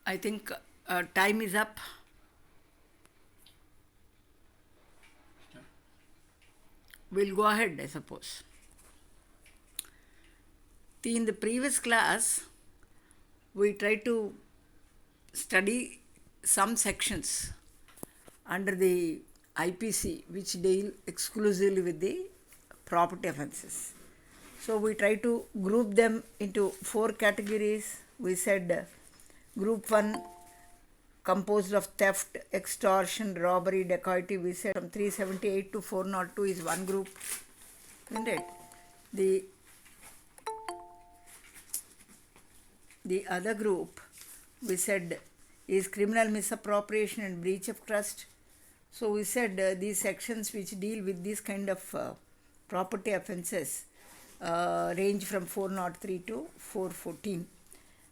I think time is up. We'll go ahead, I suppose. In the previous class, we tried to study some sections under the IPC which deal exclusively with the property offences. So we try to group them into 4 categories. We said group 1 composed of theft, extortion, robbery, dacoity. We said from 378 to 402 is one group, isn't it? The other group, we said, is criminal misappropriation and breach of trust. So we said these sections which deal with this kind of property offences range from 403 to 414.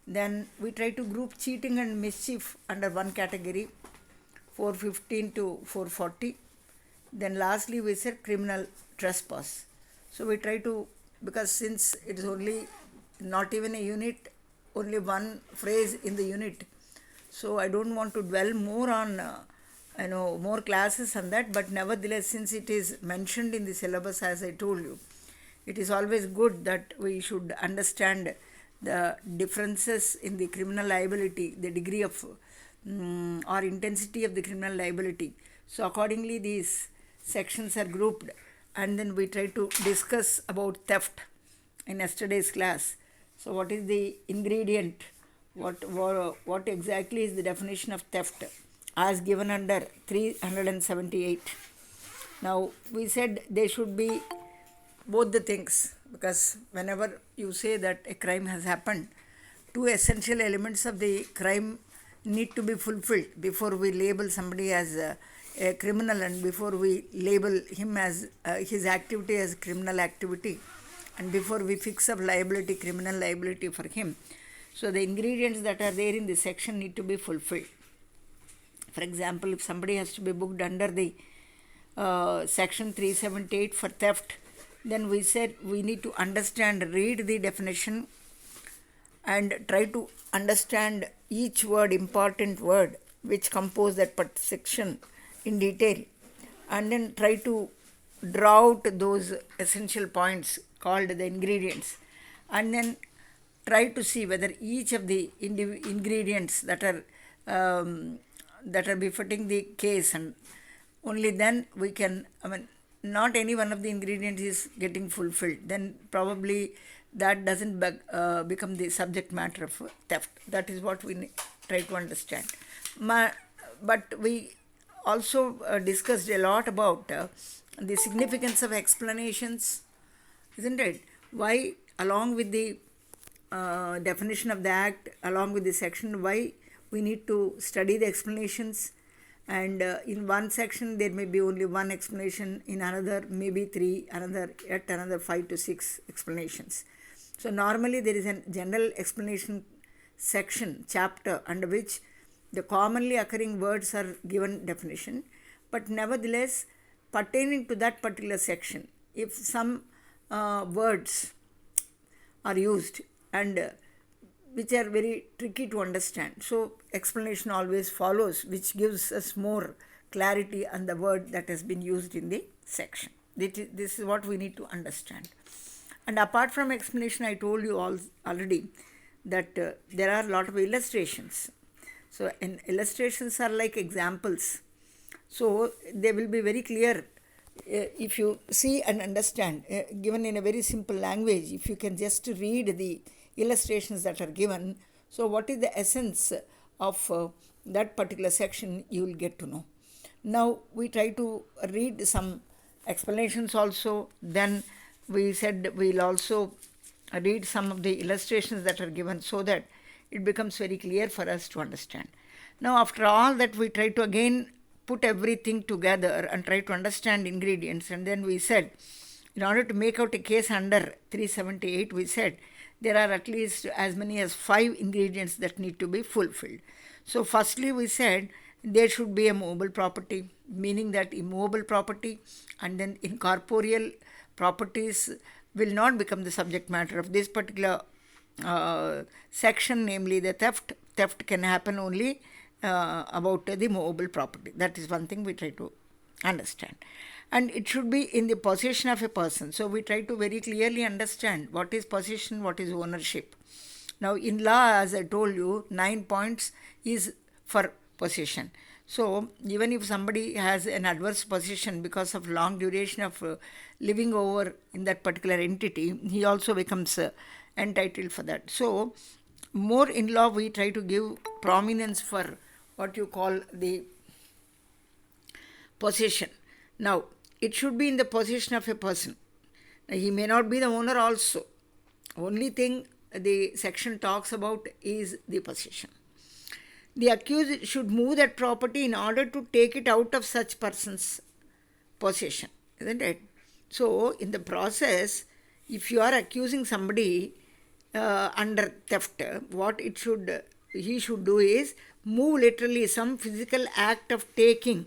Then we try to group cheating and mischief under one category, 415 to 440. Then lastly we said criminal trespass. So we try to, because since it is only not even a unit, only one phrase in the unit, so I don't want to dwell more on more classes on that, but nevertheless, since it is mentioned in the syllabus, as I told you, it is always good that we should understand the differences in the criminal liability, the degree of or intensity of the criminal liability. So accordingly these sections are grouped, and then we try to discuss about theft in yesterday's class. So what is the ingredient, what exactly is the definition of theft as given under 378. Now we said there should be both the things, because whenever you say that a crime has happened, 2 essential elements of the crime need to be fulfilled before we label somebody as a criminal, and before we label him as his activity as criminal activity, and before we fix up liability, criminal liability for him. So the ingredients that are there in this section need to be fulfilled. For example, if somebody has to be booked under the section 378 for theft, then we said we need to understand, read the definition and try to understand each word, important word which compose that section in detail, and then try to draw out those essential points called the ingredients, and then try to see whether each of the ingredients that are befitting the case, and only then we can, not any one of the ingredients is getting fulfilled, then probably that doesn't become the subject matter of theft. That is what we try to understand. But we also discussed a lot about the significance of explanations, isn't it? Why, along with the definition of the act, along with the section, why we need to study the explanations. And in one section there may be only one explanation, in another maybe 3, yet another 5 to 6 explanations. So normally there is a general explanation section, chapter, under which the commonly occurring words are given definition, but nevertheless pertaining to that particular section, if some words are used and which are very tricky to understand, so explanation always follows, which gives us more clarity on the word that has been used in the section. This is what we need to understand. And apart from explanation, I told you already that there are a lot of illustrations. So illustrations are like examples, so they will be very clear if you see and understand, given in a very simple language. If you can just read the illustrations that are given, so what is the essence of that particular section, you will get to know. Now we try to read some explanations also, then we said we will also read some of the illustrations that are given, so that it becomes very clear for us to understand. Now after all that, we try to again put everything together and try to understand ingredients, and then we said, in order to make out a case under 378, we said there are at least as many as 5 ingredients that need to be fulfilled. So firstly we said there should be a movable property, meaning that immovable property and then incorporeal properties will not become the subject matter of this particular section, namely the theft. Theft can happen only about the movable property. That is one thing we try to understand. And it should be in the possession of a person. So we try to very clearly understand what is possession, what is ownership. Now in law, as I told you, 9 points is for possession. So even if somebody has an adverse possession because of long duration of living over in that particular entity, he also becomes entitled for that. So more in law we try to give prominence for what you call the possession. Now it should be in the possession of a person. Now, he may not be the owner also. Only thing the section talks about is the possession. The accused should move that property in order to take it out of such person's possession, isn't it? So in the process, if you are accusing somebody under theft, what he should do is move literally some physical act of taking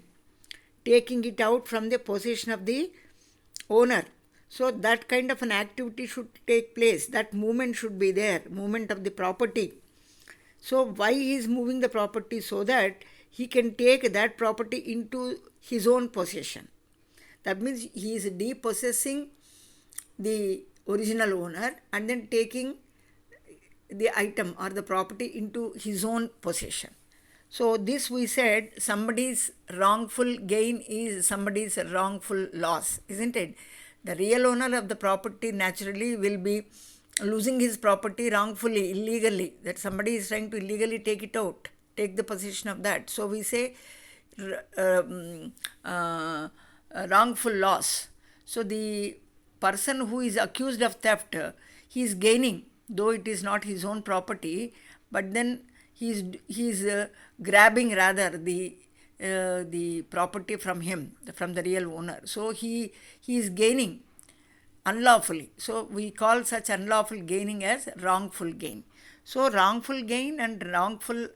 it out from the possession of the owner. So that kind of an activity should take place. That movement should be there, movement of the property. So why he is moving the property? So that he can take that property into his own possession. That means he is depossessing the original owner and then taking the item or the property into his own possession. So this we said, somebody's wrongful gain is somebody's wrongful loss, isn't it? The real owner of the property naturally will be losing his property wrongfully, illegally, that somebody is trying to illegally take it out, take the possession of that. So we say wrongful loss. So the person who is accused of theft, he is gaining, though it is not his own property, but then he is grabbing rather the property from him, from the real owner. So he is gaining unlawfully. So we call such unlawful gaining as wrongful gain. So wrongful gain and wrongful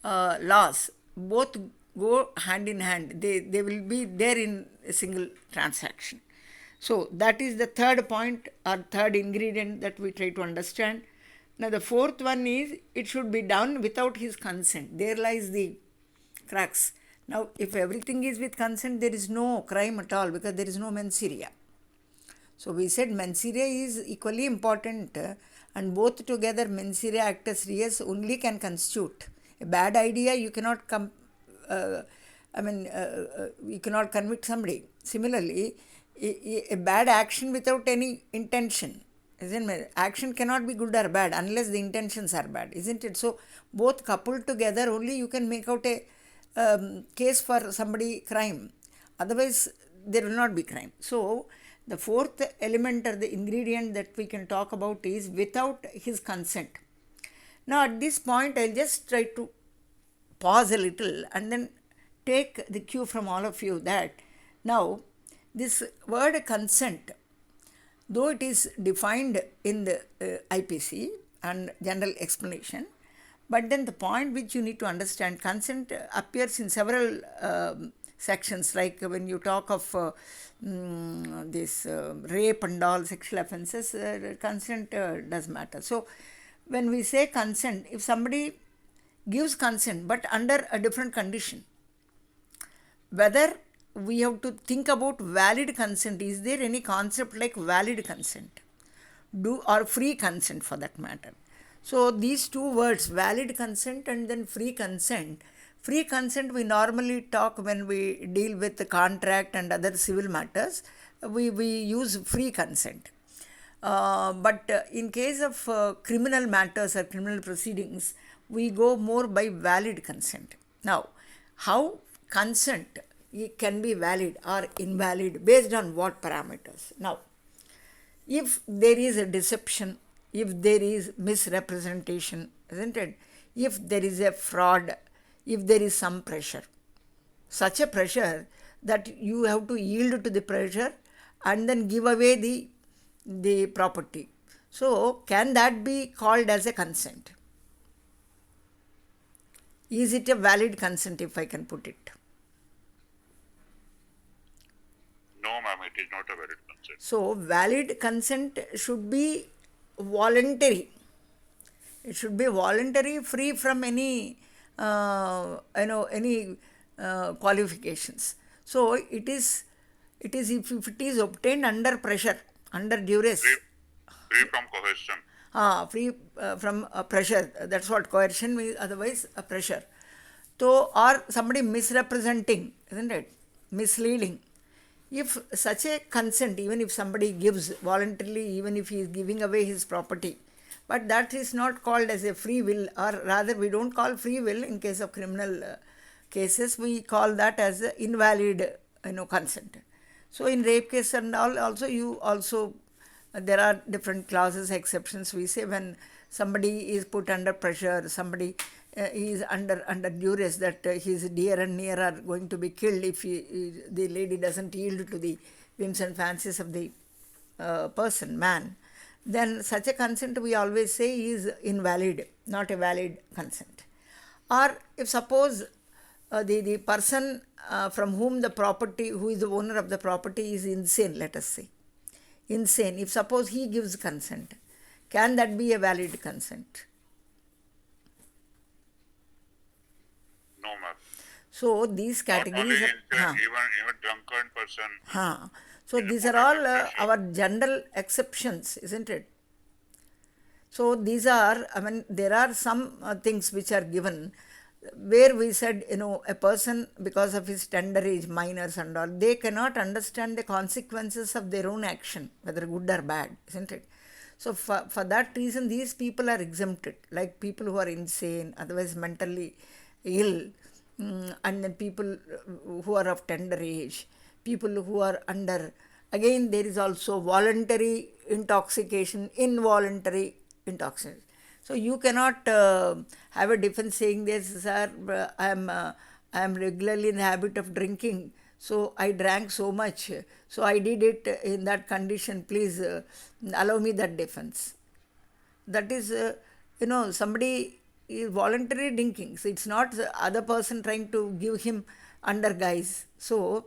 loss both go hand in hand. They will be there in a single transaction. So that is the third point or third ingredient that we try to understand. Now the fourth one is it should be done without his consent. There lies the crux. Now if everything is with consent, there is no crime at all because there is no mens rea. So we said mens rea is equally important, and both together mens rea actus reus only can constitute. A bad idea you cannot you cannot convict somebody. Similarly, a bad action without any intention, isn't it? Action cannot be good or bad unless the intentions are bad, isn't it? So both coupled together only you can make out a case for somebody crime. Otherwise there will not be crime. So the fourth element or the ingredient that we can talk about is without his consent. Now at this point I'll just try to pause a little and then take the cue from all of you that now this word consent, though it is defined in the IPC and general explanation, but then the point which you need to understand, consent appears in several sections, like when you talk of this rape and all sexual offences, consent does matter. So when we say consent, if somebody gives consent but under a different condition, whether we have to think about valid consent. Is there any concept like valid consent? Or free consent for that matter? So these two words, valid consent and then free consent. Free consent we normally talk when we deal with the contract and other civil matters. We use free consent. But in case of criminal matters or criminal proceedings, we go more by valid consent. Now, how consent can be valid or invalid based on what parameters? Now, if there is a deception, if there is misrepresentation, isn't it? If there is a fraud, if there is some pressure, such a pressure that you have to yield to the pressure and then give away the property. So, can that be called as a consent? Is it a valid consent, if I can put it? No, ma'am, it is not a valid consent. So, valid consent should be voluntary. It should be voluntary, free from any, any qualifications. So, it is if it is obtained under pressure, under duress, Free from coercion. free from pressure. That's what coercion means, otherwise pressure. So, or somebody misrepresenting, isn't it? Misleading. If such a consent, even if somebody gives voluntarily, even if he is giving away his property, but that is not called as a free will, or rather we don't call free will in case of criminal cases, we call that as invalid consent. So in rape case and all also, you also there are different clauses, exceptions. We say when somebody is put under pressure, somebody is under duress that his dear and near are going to be killed if the lady doesn't yield to the whims and fancies of the person, man, then such a consent we always say is invalid, not a valid consent. Or if suppose the person from whom the property, who is the owner of the property, is insane, let us say, insane, if suppose he gives consent, can that be a valid consent? No, ma'am. So these categories are even drunken person. So these are all our general exceptions, isn't it? So these are, I mean, there are some things which are given where we said, a person, because of his tender age, minors and all, they cannot understand the consequences of their own action, whether good or bad, isn't it? So for that reason, these people are exempted, like people who are insane, otherwise mentally ill, and then people who are of tender age, people who are under, again there is also voluntary intoxication, involuntary intoxication. So you cannot have a defense saying this, sir, I am regularly in the habit of drinking, so I drank so much, so I did it in that condition, please allow me that defense. That is, somebody is voluntarily drinking. So it's not the other person trying to give him under guise. So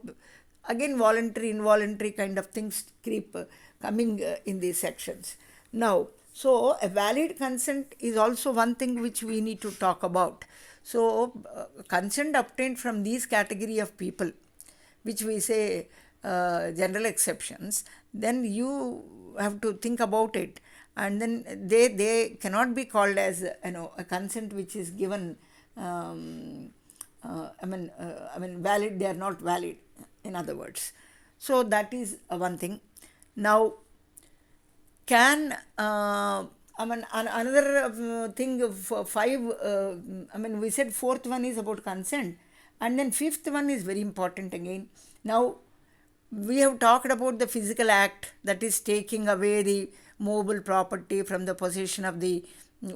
again, voluntary, involuntary kind of things keep coming in these sections. Now, so a valid consent is also one thing which we need to talk about. So consent obtained from these category of people, which we say general exceptions, then you have to think about it, and then they cannot be called as a consent which is given. I mean valid. They are not valid. In other words, so that is one thing. Now, can another thing for five. We said fourth one is about consent, and then fifth one is very important again. Now, we have talked about the physical act, that is taking away the movable property from the possession of the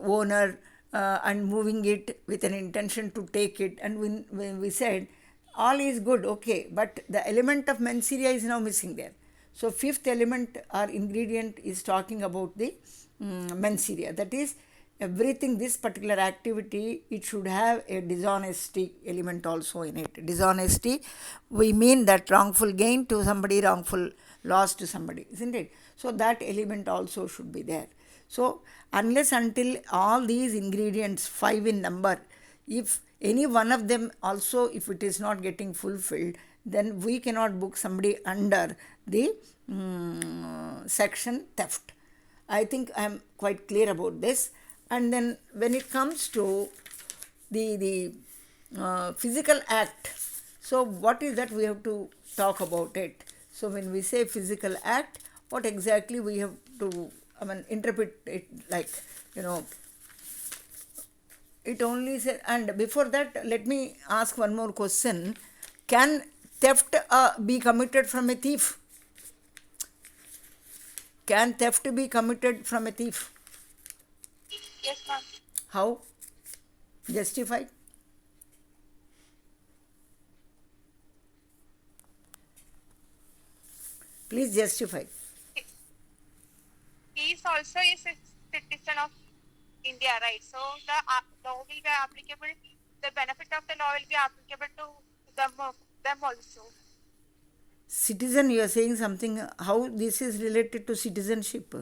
owner and moving it with an intention to take it. And when we said all is good, okay, but the element of mens rea is now missing there. So fifth element or ingredient is talking about the mens rea. That is, everything, this particular activity, it should have a dishonesty element also in it. Dishonesty, we mean that wrongful gain to somebody, wrongful loss to somebody, isn't it? So that element also should be there. So unless until all these ingredients, 5 in number, if any one of them also, if it is not getting fulfilled, then we cannot book somebody under the section theft. I think I am quite clear about this. And then when it comes to the physical act, so what is that we have to talk about it. So when we say physical act, what exactly we have to interpret it like, it only said. And before that, let me ask one more question. Can theft be committed from a thief? Can theft be committed from a thief? Yes, ma'am. How? Justify? Please justify. He is also a citizen of India, right? So the law will be applicable. The benefit of the law will be applicable to them also. Citizen, you are saying something. How this is related to citizenship?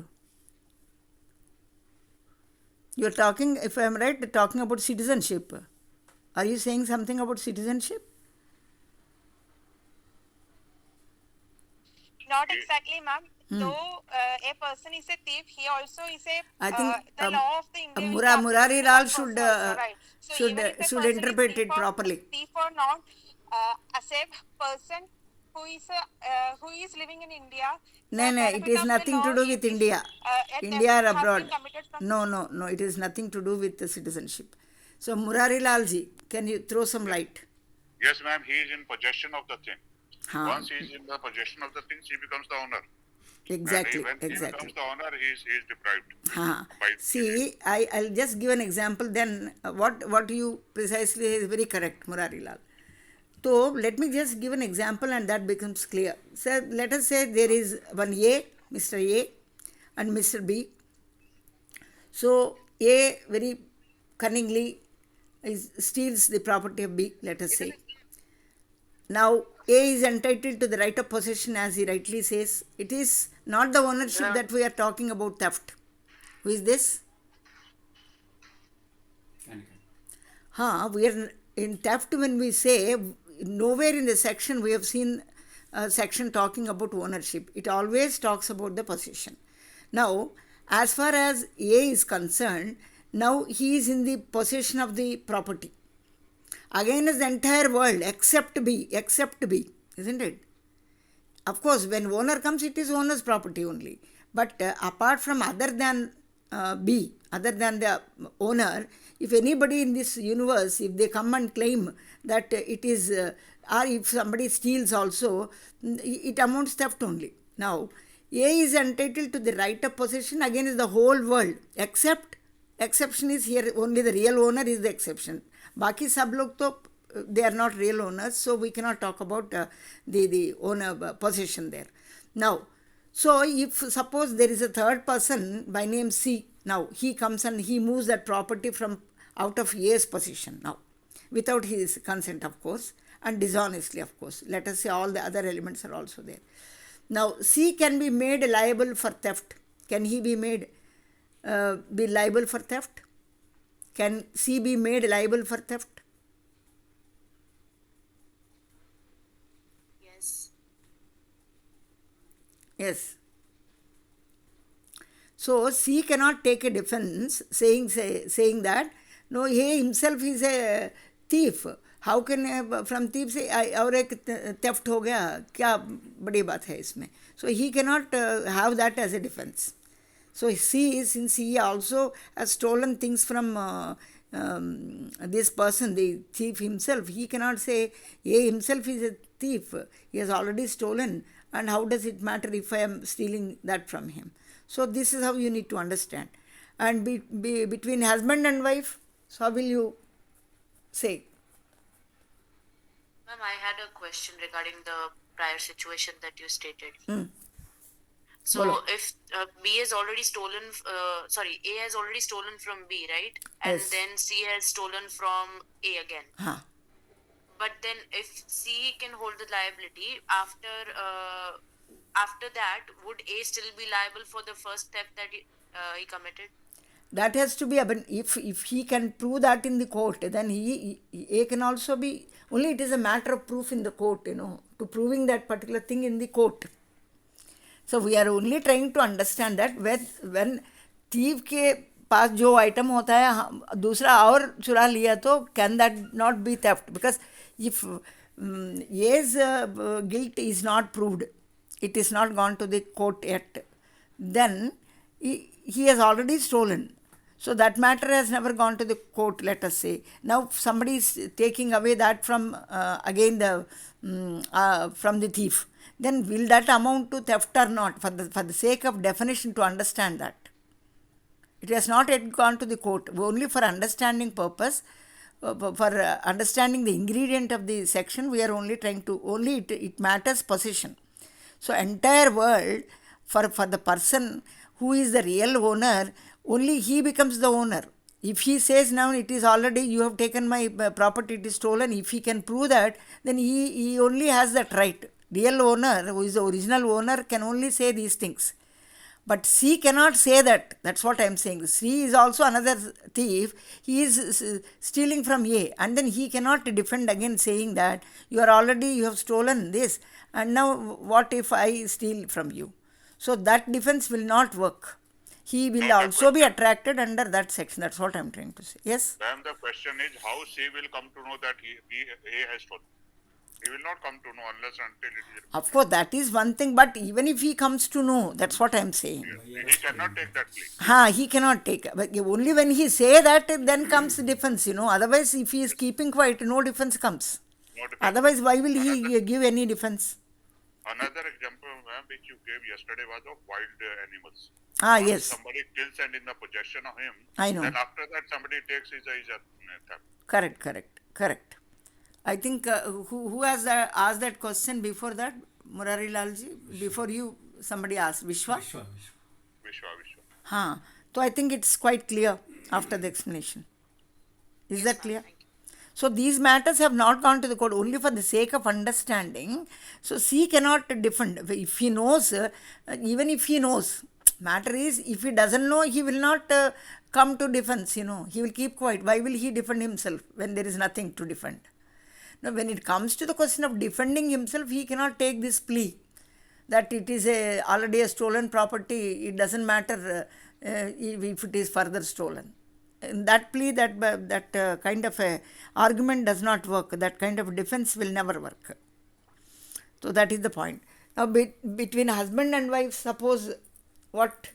You are talking, if I am right, talking about citizenship. Are you saying something about citizenship? Not exactly, ma'am. Though a person is a thief, he also is a I think the law of the India will be applicable Murari to Lal that should person also, right? So even if a should person interpret is it properly. thief or not, as a person who is living in India, No, the no, it benefit is of the nothing to law do with is India. a India or theft has abroad. been committed from. No, it is nothing to do with the citizenship. So, Murari Lalji, can you throw some light? Yes, ma'am, he is in possession of the thing. Huh. Once he is in the possession of the things, he becomes the owner. Exactly, When he exactly. becomes the owner, he is deprived. Huh. By See, I'll just give an example then. What you precisely is very correct, Murari Lal. So, let me just give an example and that becomes clear. So, let us say there is one A, Mr. A and Mr. B. So, A very cunningly steals the property of B, let us say. Now, A is entitled to the right of possession as he rightly says. It is not the ownership that we are talking about theft. Who is this? We are in theft when we say, nowhere in the section we have seen a section talking about ownership. It always talks about the possession. Now, as far as A is concerned, now he is in the possession of the property. Again is the entire world except B, isn't it? Of course, when owner comes, it is owner's property only. But apart from other than B, other than the owner, if anybody in this universe, if they come and claim that it is, or if somebody steals also, it amounts theft only. Now, A is entitled to the right of possession, again is the whole world, except, exception is here, only the real owner is the exception. Baki sab log to, they are not real owners, so we cannot talk about the owner possession there. Now, so if suppose there is a third person by name C, now he comes and he moves that property from out of A's possession now, without his consent of course, and dishonestly of course. Let us say all the other elements are also there. Now, C can be made liable for theft. Can he be made be liable for theft? Can C be made liable for theft? Yes. So C cannot take a defense saying that no, he himself is a thief. How can from thief say और एक theft हो गया, क्या बड़ी बात है इसमें? So he cannot have that as a defense. So C, since he also has stolen things from this person, the thief himself, he cannot say A himself is a thief. He has already stolen, and how does it matter if I am stealing that from him? So this is how you need to understand. And between husband and wife, so how will you say? Ma'am, I had a question regarding the prior situation that you stated. So Bolo. if B has already stolen, A has already stolen from B, right? And Yes. then C has stolen from A again. Huh. But then if C can hold the liability, after that, would A still be liable for the first theft that he committed? That has to be, if he can prove that in the court, then A can also be, only it is a matter of proof in the court, to proving that particular thing in the court. So we are only trying to understand that when thief के पास जो item होता है दूसरा और चुरा लिया तो can that not be theft? Because if A's guilt is not proved, it is not gone to the court yet, then he has already stolen. So that matter has never gone to the court, let us say. Now somebody is taking away that from again from the thief. Then will that amount to theft or not? For the sake of definition, to understand that. It has not yet gone to the court. Only for understanding purpose, for understanding the ingredient of the section, we are only trying to, it matters possession. So entire world, for the person who is the real owner, only he becomes the owner. If he says now it is already, you have taken my property, it is stolen, if he can prove that, then he only has that right. real owner, who is the original owner, can only say these things. But C cannot say that. That's what I am saying. C is also another thief. He is stealing from A, and then he cannot defend again, saying that you have stolen this, and now what if I steal from you? So that defense will not work. He will also be attracted under that section. That's what I am trying to say. Yes? Ma'am, the question is how C will come to know that A has stolen. He will not come to know unless until it is. Of course, that is one thing, but even if he comes to know, that's what I am saying. He cannot take that plea. He cannot take. But only when he say that, then comes defense, Otherwise, if he is keeping quiet, no defense comes. No defense. Otherwise, why will he give any defense? Another example, ma'am, which you gave yesterday was of wild animals. Yes. Somebody kills and in the possession of him. I know. Then after that, somebody takes his theft. Correct. I think who has asked that question before that? Murari Lalji? Before you, somebody asked. Vishwa? Vishwa. So I think it's quite clear after the explanation. Is that clear? So these matters have not gone to the court only for the sake of understanding. So C cannot defend. If he knows, even if he knows, matter is, if he doesn't know, he will not come to defense, He will keep quiet. Why will he defend himself when there is nothing to defend? Now, when it comes to the question of defending himself, he cannot take this plea that it is already a stolen property. It doesn't matter if it is further stolen. In that plea, that kind of a argument does not work. That kind of defense will never work. So that is the point. Now, between husband and wife, suppose what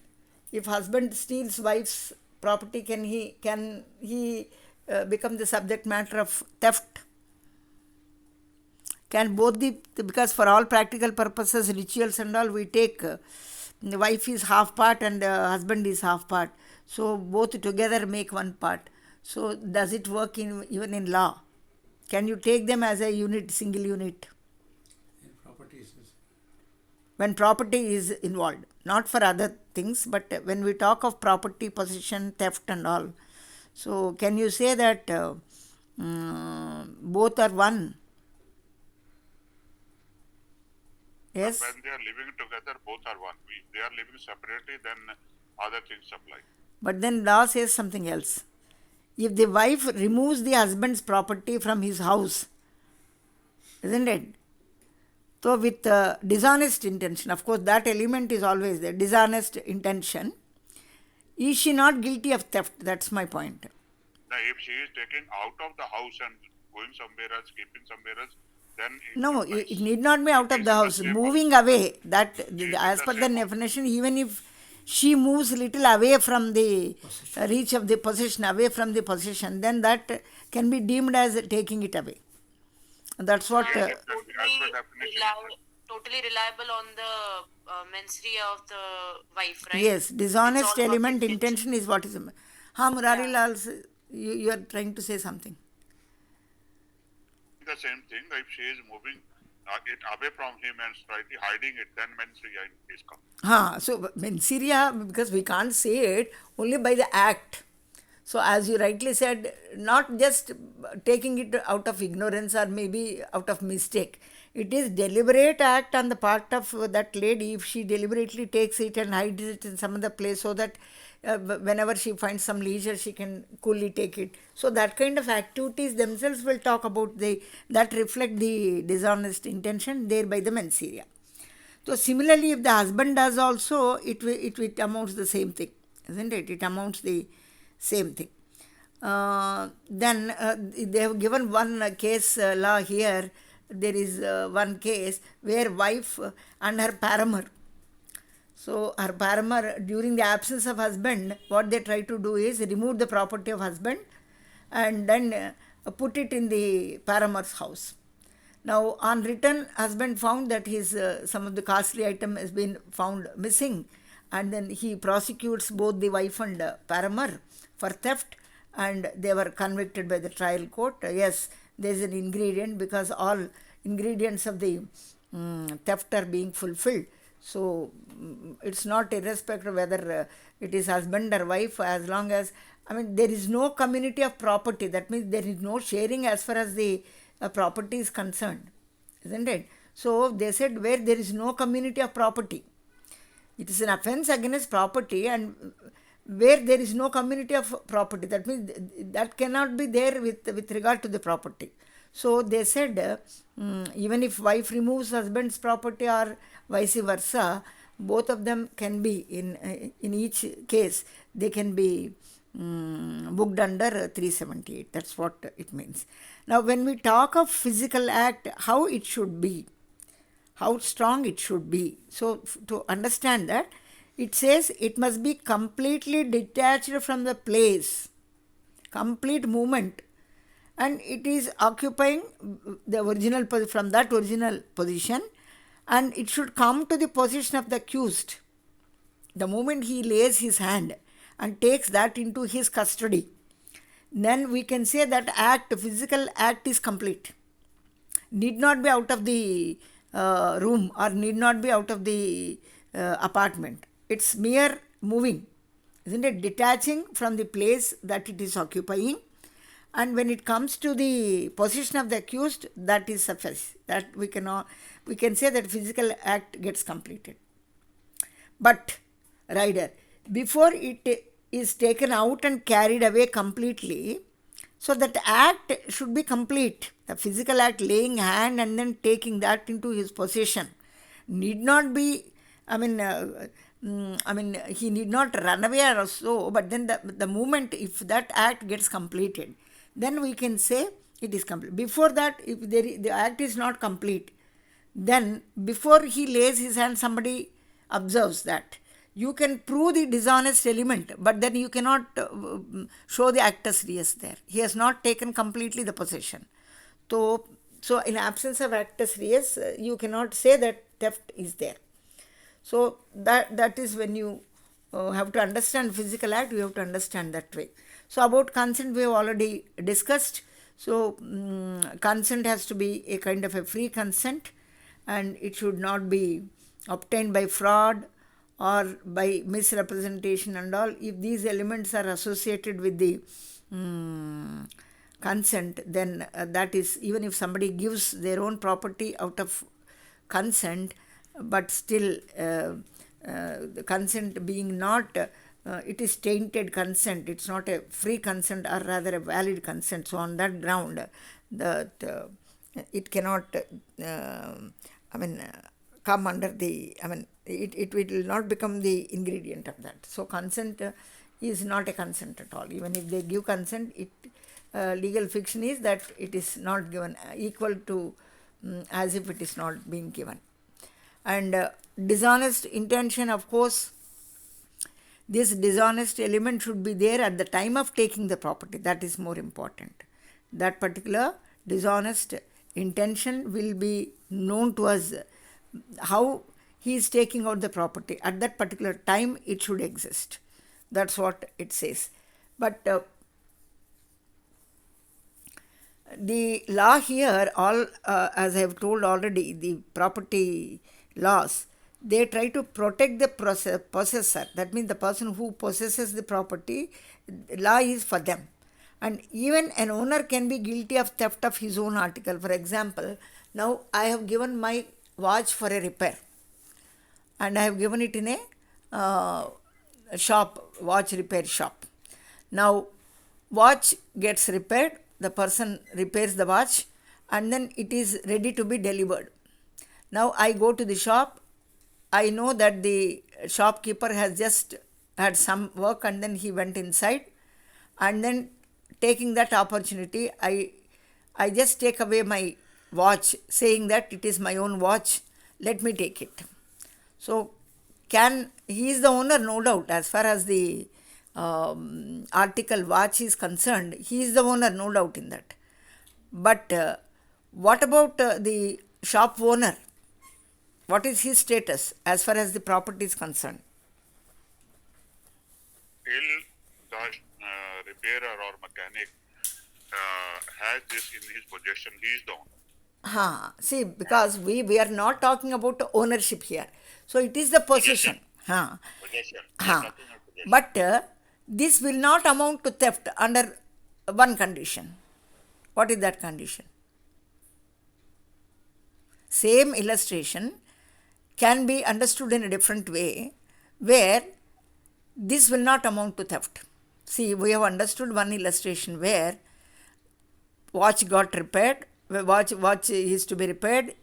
if husband steals wife's property? Can he become the subject matter of theft? Can both because for all practical purposes, rituals and all, we take the wife is half part and husband is half part. So both together make one part. So does it work even in law? Can you take them as a unit, single unit? When property is involved, not for other things, but when we talk of property, possession, theft and all. So can you say that both are one? Yes. When they are living together, both are one. If they are living separately, then other things apply. But then law says something else. If the wife removes the husband's property from his house, isn't it? So with dishonest intention, of course that element is always there, dishonest intention, is she not guilty of theft? That's my point. Now, if she is taken out of the house and going somewhere else, keeping somewhere else, then no, it need not be out of the house. Moving away, that as per the definition, even if she moves little away from the reach of the possession, away from the possession, then that can be deemed as taking it away. That's what. Totally reliable on the mens rea of the wife, right? Yes, dishonest element, intention is what is. Murari Lal, you are trying to say something. The same thing, if she is moving it away from him and slightly hiding it, then mens rea is come. So mens rea, because we can't say it only by the act. So as you rightly said, not just taking it out of ignorance or maybe out of mistake. It is deliberate act on the part of that lady if she deliberately takes it and hides it in some other place so that whenever she finds some leisure, she can coolly take it. So that kind of activities themselves will talk about that reflect the dishonest intention there by the mens rea. So similarly, if the husband does also, it amounts the same thing, isn't it? It amounts the same thing. Then they have given one case law here. There is one case where wife and her paramour. So her paramour, during the absence of husband, what they try to do is remove the property of husband and then put it in the paramour's house. Now on return, husband found that his some of the costly item has been found missing, and then he prosecutes both the wife and paramour for theft, and they were convicted by the trial court. Yes, there is an ingredient because all ingredients of the theft are being fulfilled. So it's not irrespective whether it is husband or wife, as long as, there is no community of property. That means there is no sharing as far as the property is concerned, isn't it? So they said where there is no community of property. It is an offense against property, and where there is no community of property, that means that cannot be there with regard to the property. So they said even if wife removes husband's property or vice versa, both of them can be in each case they can be booked under 378. That's what it means. Now when we talk of physical act, how it should be, how strong it should be. So to understand that, it says it must be completely detached from the place, complete movement, and it is occupying the original from that original position, and it should come to the position of the accused the moment he lays his hand and takes that into his custody. Then we can say that physical act is complete. Need not be out of the room or need not be out of the apartment. It's mere moving, isn't it? Detaching from the place that it is occupying. And when it comes to the position of the accused, that is suffice. That we can say that physical act gets completed. But rider, before it is taken out and carried away completely, so that act should be complete. The physical act, laying hand and then taking that into his possession, need not be, he need not run away or so, but then the moment, if that act gets completed, then we can say it is complete. Before that, if the act is not complete, then before he lays his hand, somebody observes that. You can prove the dishonest element, but then you cannot show the actus reus there. He has not taken completely the possession. So in absence of actus reus, you cannot say that theft is there. So that is when you have to understand physical act, you have to understand that way. So about consent we have already discussed. So consent has to be a kind of a free consent, and it should not be obtained by fraud or by misrepresentation and all. If these elements are associated with the consent, then that is, even if somebody gives their own property out of consent, but still the consent being not, it is tainted consent, it's not a free consent or rather a valid consent. So on that ground, that it cannot come under the, it will not become the ingredient of that. So consent is not a consent at all. Even if they give consent, legal fiction is that it is not given equal to as if it is not being given. And dishonest intention, of course, this dishonest element should be there at the time of taking the property. That is more important. That particular dishonest intention will be known to us, how he is taking out the property. At that particular time, it should exist. That's what it says. But the law here, as I have told already, the property laws, they try to protect the possessor. That means the person who possesses the property, law is for them. And even an owner can be guilty of theft of his own article. For example, now I have given my watch for a repair, and I have given it in a shop, watch repair shop. Now watch gets repaired, the person repairs the watch, and then it is ready to be delivered. Now I go to the shop, I know that the shopkeeper has just had some work and then he went inside, and then taking that opportunity, I just take away my watch, saying that it is my own watch, let me take it. So he is the owner, no doubt, as far as the article watch is concerned, he is the owner, no doubt in that. But what about the shop owner? What is his status as far as the property is concerned? Till the repairer or mechanic has this in his possession, he is the owner. See, because we are not talking about ownership here. So it is the possession. Possession. But this will not amount to theft under one condition. What is that condition? same illustration can be understood in a different way, where this will not amount to theft. See, we have understood one illustration where watch got repaired, watch is to be repaired,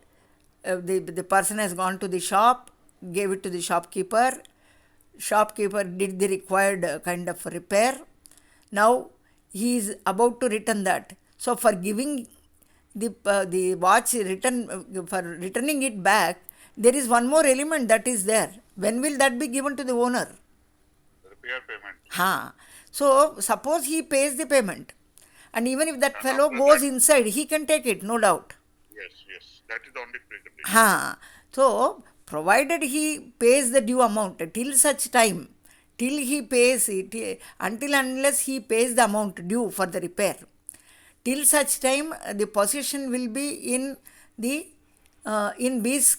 the person has gone to the shop, gave it to the shopkeeper did the required kind of repair. Now he is about to return that. So for giving the watch returning it back, there is one more element that is there. When will that be given to the owner? Repair payment. So suppose he pays the payment, and even if that fellow goes inside, he can take it, no doubt. Yes. That is the only precondition. So provided he pays the due amount till such time, till he pays it, until unless he pays the amount due for the repair, till such time the possession will be in the in B's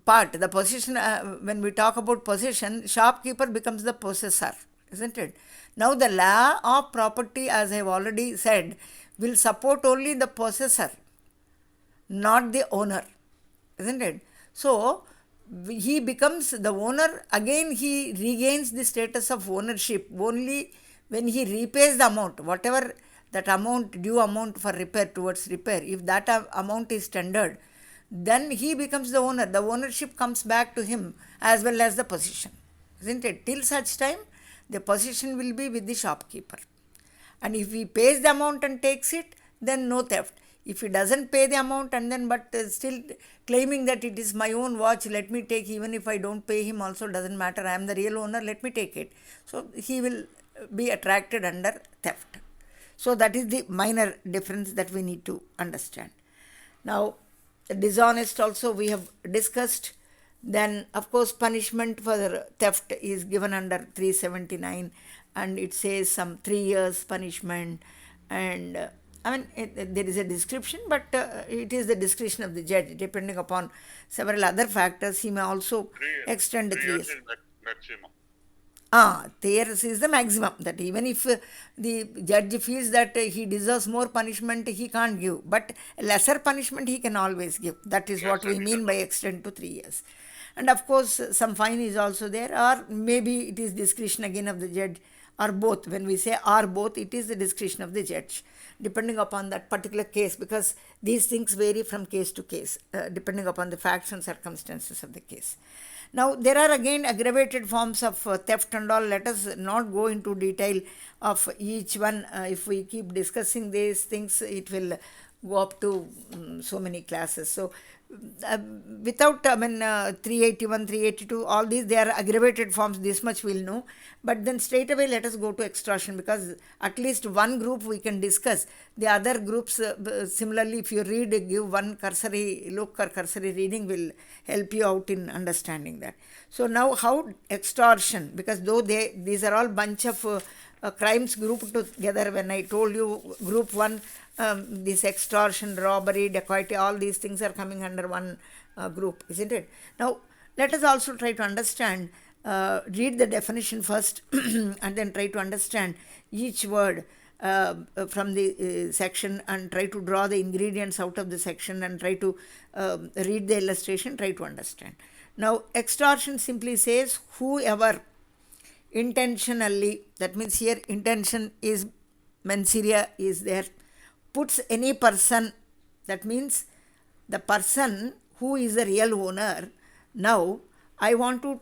part. The possession, when we talk about possession, shopkeeper becomes the possessor, isn't it? Now the law of property, as I have already said, will support only the possessor, not the owner, isn't it? So he becomes the owner, again he regains the status of ownership only when he repays the amount, whatever that amount, due amount for repair, towards repair. If that amount is tendered, then he becomes the owner. The ownership comes back to him as well as the possession, isn't it? Till such time, the possession will be with the shopkeeper. And if he pays the amount and takes it, then no theft. If he doesn't pay the amount and then but still claiming that it is my own watch, let me take, even if I don't pay him also, doesn't matter, I am the real owner, let me take it. So he will be attracted under theft. So that is the minor difference that we need to understand. Now, the dishonest also we have discussed. Then of course punishment for theft is given under 379, and it says some 3 years punishment, and there is a description, but it is the discretion of the judge. Depending upon several other factors, he may also extend 3 years. Maximum. 3 years is the maximum, that even if the judge feels that he deserves more punishment, he can't give, but lesser punishment he can always give. That is what we mean by extend to 3 years. And of course some fine is also there, or maybe it is discretion again of the judge, or both. When we say or both, it is the discretion of the judge, depending upon that particular case, because these things vary from case to case, depending upon the facts and circumstances of the case. Now, there are again aggravated forms of theft and all. Let us not go into detail of each one. If we keep discussing these things, it will go up to so many classes. So, without 381, 382, all these, they are aggravated forms, this much we'll know. But then straight away let us go to extortion, because at least one group we can discuss. The other groups, similarly, if you read, give one cursory look or cursory reading will help you out in understanding that. So now how extortion, because though these are all bunch of crimes grouped together. When I told you group 1, this extortion, robbery, dacoity, all these things are coming under one group, isn't it? Now, let us also try to understand, read the definition first and then try to understand each word from the section, and try to draw the ingredients out of the section, and try to read the illustration, try to understand. Now, extortion simply says whoever intentionally, that means here intention is, menseria is there, puts any person, that means the person who is the real owner, now I want to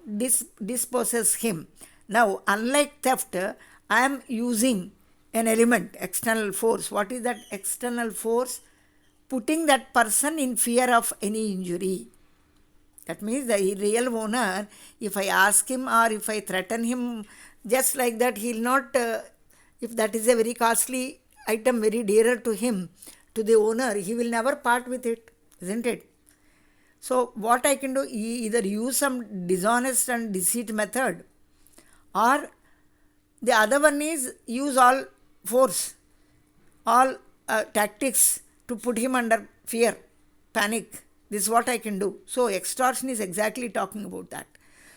dispossess him. Now, unlike theft, I am using an element, external force. What is that external force? Putting that person in fear of any injury. That means the real owner, if I ask him or if I threaten him, just like that, he will not, if that is a very costly item, very dearer to him, to the owner, he will never part with it, isn't it? So what I can do, either use some dishonest and deceit method, or the other one is use all force, all tactics to put him under fear, panic. This is what I can do. So extortion is exactly talking about that.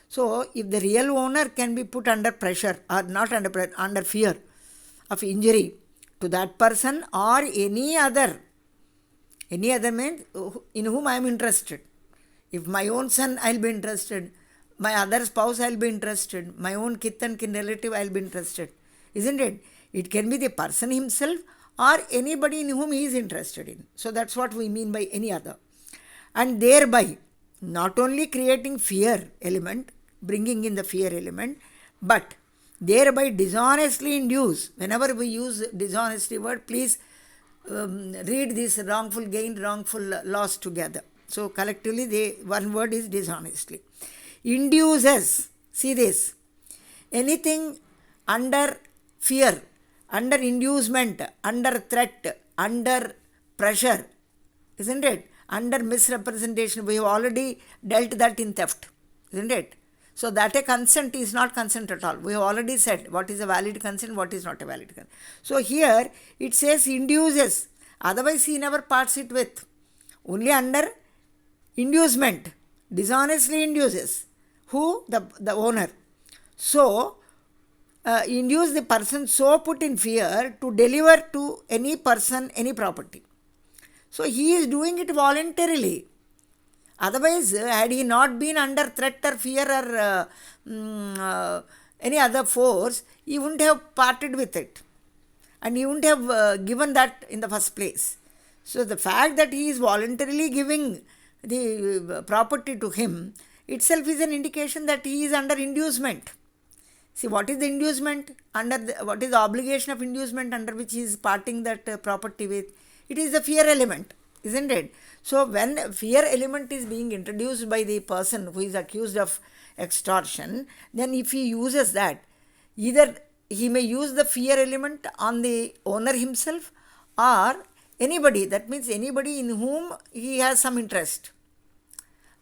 So if the real owner can be put under pressure, or not under pressure, under fear of injury to that person or any other Any other man in whom I am interested. If my own son, I'll be interested. My other spouse, I'll be interested. My own kith and kin relative, I'll be interested. Isn't it? It can be the person himself or anybody in whom he is interested in. So that's what we mean by any other. And thereby, not only creating fear element, bringing in the fear element, but thereby dishonestly induce. Whenever we use dishonesty word, please read this wrongful gain, wrongful loss together. So collectively, one word is dishonestly. Induces, see this, anything under fear, under inducement, under threat, under pressure, isn't it? Under misrepresentation, we have already dealt that in theft, isn't it? So that a consent is not consent at all. We have already said what is a valid consent, what is not a valid consent. So here it says induces, otherwise he never parts it with. Only under inducement, dishonestly induces. Who? The owner. So, induce the person so put in fear to deliver to any person any property. So, he is doing it voluntarily. Otherwise, had he not been under threat or fear or any other force, he wouldn't have parted with it. And he wouldn't have given that in the first place. So, the fact that he is voluntarily giving the property to him itself is an indication that he is under inducement. See, what is the inducement? What is the obligation of inducement under which he is parting that property with? It is the fear element, isn't it? So, when fear element is being introduced by the person who is accused of extortion, then if he uses that, either he may use the fear element on the owner himself or anybody, that means anybody in whom he has some interest,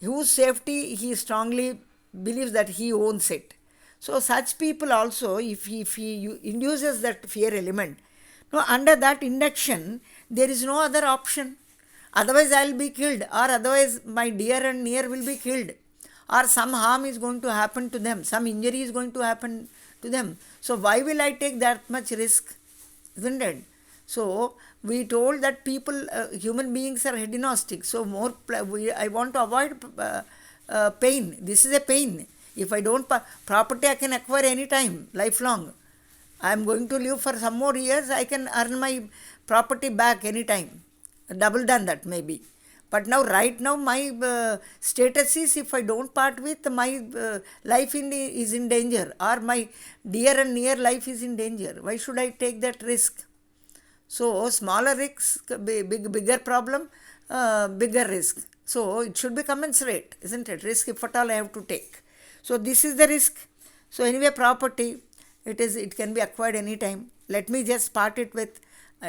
whose safety he strongly believes that he owns it. So, such people also, if he induces that fear element, no, under that induction, there is no other option. Otherwise, I will be killed, or otherwise, my dear and near will be killed, or some harm is going to happen to them, some injury is going to happen to them. So, why will I take that much risk? Isn't it? So, we told that people, human beings are hedonistic. So, I want to avoid pain. This is a pain. If I don't, property I can acquire anytime, lifelong. I am going to live for some more years, I can earn my property back anytime. Double than that maybe. But now, right now, my status is, if I don't part with, my life is in danger, or my dear and near life is in danger. Why should I take that risk? So, smaller risk, bigger problem, bigger risk. So, it should be commensurate, isn't it? Risk, if at all I have to take. So, this is the risk. So, anyway, property, it can be acquired anytime. Let me just part it with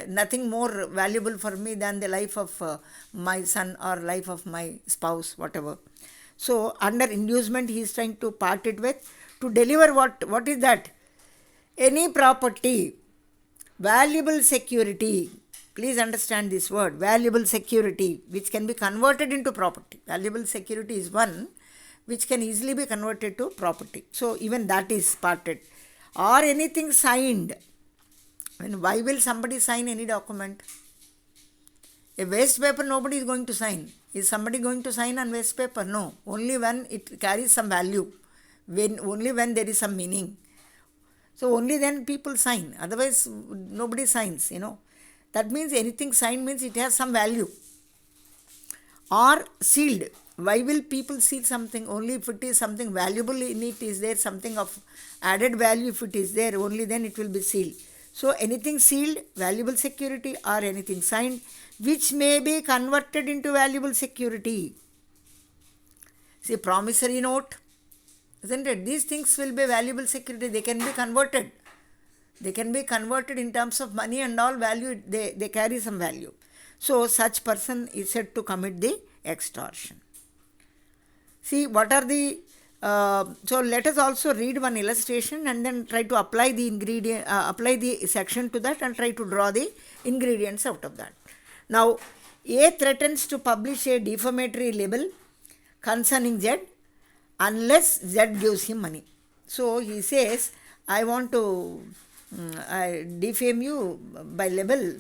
nothing more valuable for me than the life of my son or life of my spouse, whatever. So, under inducement, he is trying to part it with, to deliver what is that? Any property, valuable security. Please understand this word, valuable security, which can be converted into property. Valuable security is one which can easily be converted to property. So, even that is parted. Or anything signed. And why will somebody sign any document? A waste paper nobody is going to sign. Is somebody going to sign on waste paper? No. Only when it carries some value. Only when there is some meaning. So only then people sign. Otherwise nobody signs, That means anything signed means it has some value. Or sealed. Why will people seal something? Only if it is something valuable in it, is there something of added value, if it is there, only then it will be sealed. So anything sealed, valuable security, or anything signed, which may be converted into valuable security. See, promissory note, isn't it? These things will be valuable security. They can be converted. They can be converted in terms of money and all value. They carry some value. So such person is said to commit the extortion. See, what are the... so let us also read one illustration and then try to apply the section to that and try to draw the ingredients out of that. Now, A threatens to publish a defamatory libel concerning Z unless Z gives him money. So he says, I want to defame you by libel.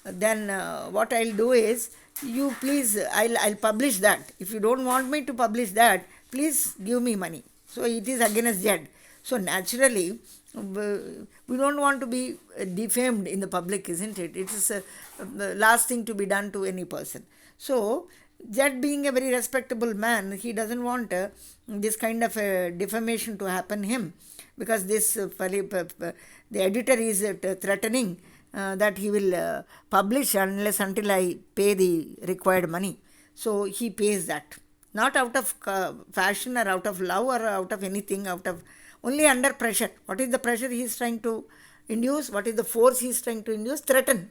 Then what I'll do is, you please, I'll publish that. If you don't want me to publish that, please give me money. So it is against Jed. So naturally, we don't want to be defamed in the public, isn't it? It is the last thing to be done to any person. So Jed, being a very respectable man, he doesn't want this kind of defamation to happen him, because this the editor is threatening that he will publish unless until I pay the required money. So he pays that, not out of fashion or out of love or out of anything, out of only under pressure. What is the pressure he is trying to induce? What is the force he is trying to induce? Threaten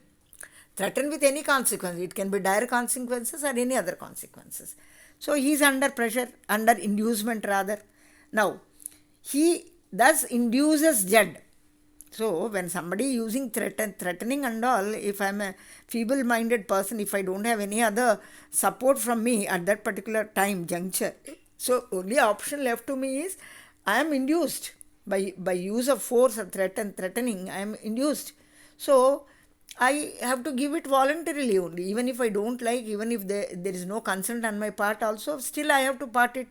with any consequence. It can be dire consequences or any other consequences. So he is under pressure, under inducement rather. Now, he thus induces Jed. So when somebody using threatening and all, if I am a feeble-minded person, if I don't have any other support from me at that particular time, juncture, so only option left to me is I am induced by use of force or threatening. I am induced. So I have to give it voluntarily only, even if I don't like, even if there is no consent on my part also, still I have to part with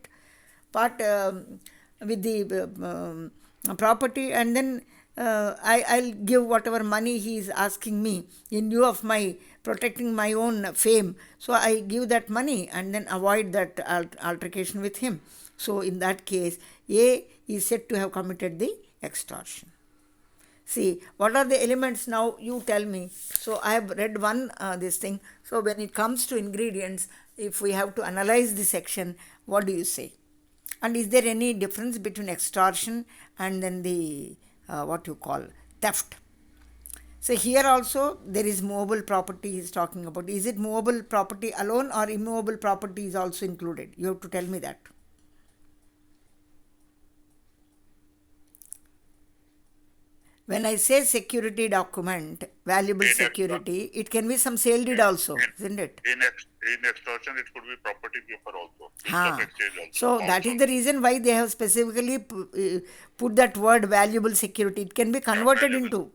the property, and then I'll give whatever money he is asking me in lieu of my protecting my own fame. So I give that money and then avoid that altercation with him. So in that case, A is said to have committed the extortion. See, what are the elements now? You tell me. So I have read one this thing. So when it comes to ingredients, if we have to analyze the section, what do you say? And is there any difference between extortion and then the what you call theft? So here also there is movable property he is talking about. Is it movable property alone or immovable property is also included? You have to tell me that. When I say security document, valuable security, it can be some sale deed also, isn't it? In extortion, it could be property paper also. Of exchange So also. that is the reason why they have specifically put that word valuable security. It can be converted into,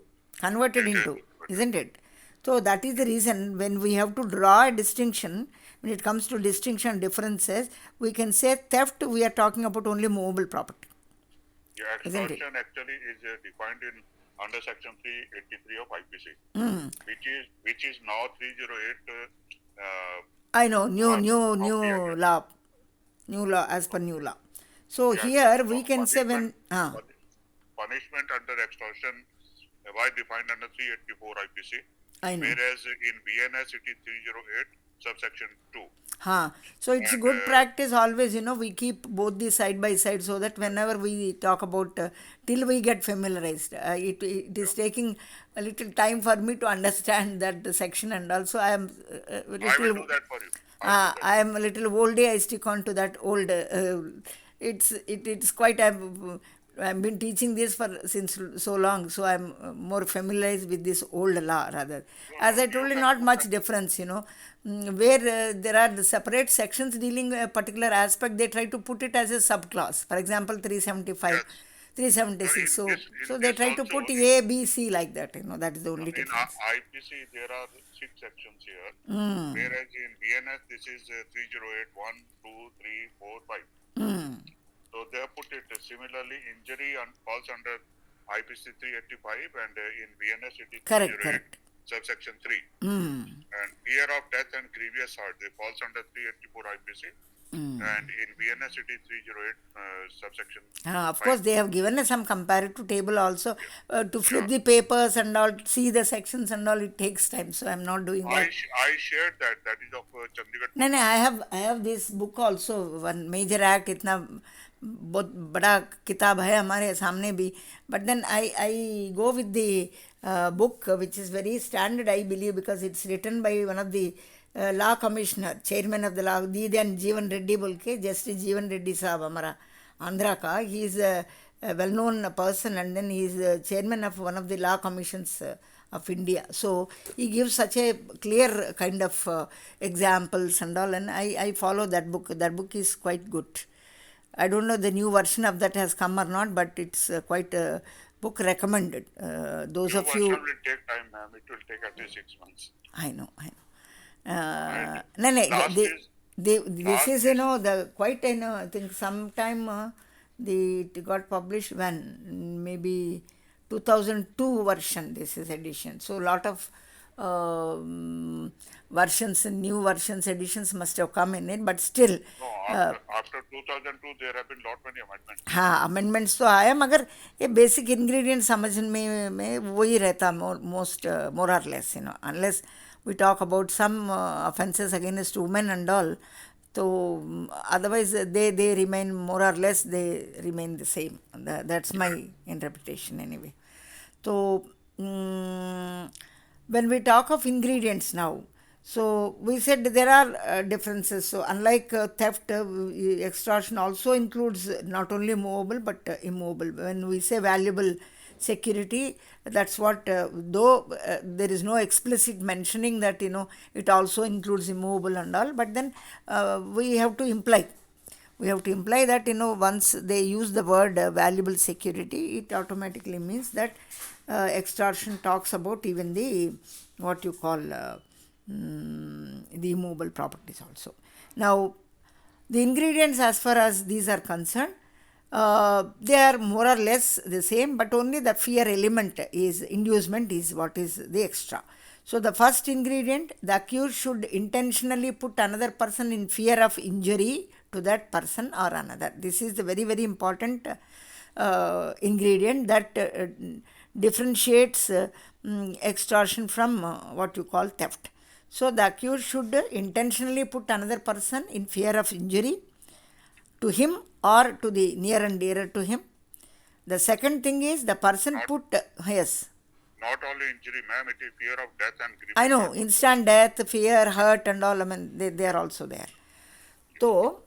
isn't it? So that is the reason when we have to draw a distinction, when it comes to distinction differences, we can say theft, we are talking about only movable property. Yeah, extortion actually is defined in under section 383 of IPC, which is now 308. I know, new law as per new law. So here we can say when punishment under extortion was defined under 384 IPC, I know. whereas in BNS it is 308 subsection 2. So it's And, good practice always, we keep both these side by side so that whenever we talk about, till we get familiarized, it is taking a little time for me to understand that section, and also I am I will do that for you. I am a little oldie. I stick on to that old. It's quite. I've been teaching this since so long, so I'm more familiarized with this old law rather. As I told you, not much difference, where there are the separate sections dealing a particular aspect, they try to put it as a subclass. For example, 375, Yes. 376. So they this try to also put A, B, C like that. That is the only in difference. IPC there are 6 sections here, whereas in BNS this is 308 1, 2, 3, 4, 5. So they have put it similarly. Injury falls under IPC 385, and in BNS it is 308 subsection 3. And fear of death and grievous hurt, they falls under 384 IPC. And in BNS it is 308 subsection. Of course, they have given us some comparative table also. To flip the papers and all, see the sections and all, it takes time. So I'm not doing that. I shared that. That is of Chandigarh. No, I have this book also, one major act. इतना बहुत बड़ा किताब है हमारे सामने भी. But then I go with the book which is very standard, I believe, because it's written by one of the law commissioner, chairman of the law, Didan Jeevan Reddy बोल के, Justice Jeevan Reddy साहब हमारा आंध्रा का. He is a well-known person, and then he is chairman of one of the law commissions of India. So he gives such a clear kind of examples and all, and I follow that book. That book is quite good. I don't know the new version of that has come or not, but it's quite a book recommended. Those New of you. version will take time, ma'am. It will take at least 6 months. I know. No, no, last is this is, the quite, I think sometime it got published when, maybe 2002 version, this is edition. So, lot of versions, new versions, editions must have come in it, but still. no, after 2002 there have been lot many amendments. हाँ, amendments तो आया, मगर ये basic ingredients समझने में वही रहता, more or less, unless we talk about some offences against women and all. So otherwise they remain more or less, they remain the same. That's my interpretation anyway. So when we talk of ingredients now, so we said there are differences. So unlike theft, extortion also includes not only movable but immovable. When we say valuable security, that's what, though there is no explicit mentioning that it also includes immovable and all, but then we have to imply that once they use the word valuable security, it automatically means that extortion talks about even the what you call the immovable properties also. Now the ingredients, as far as these are concerned, they are more or less the same, but only the fear element is, inducement is what is the extra. So the first ingredient, the accused should intentionally put another person in fear of injury to that person or another. This is the very, very important ingredient that differentiates extortion from what you call theft. So the accused should intentionally put another person in fear of injury to him or to the near and dearer to him. The second thing is the person put, yes. Not only injury, ma'am, it is fear of death and grief. I know, instant death, fear, hurt and all, they are also there. So,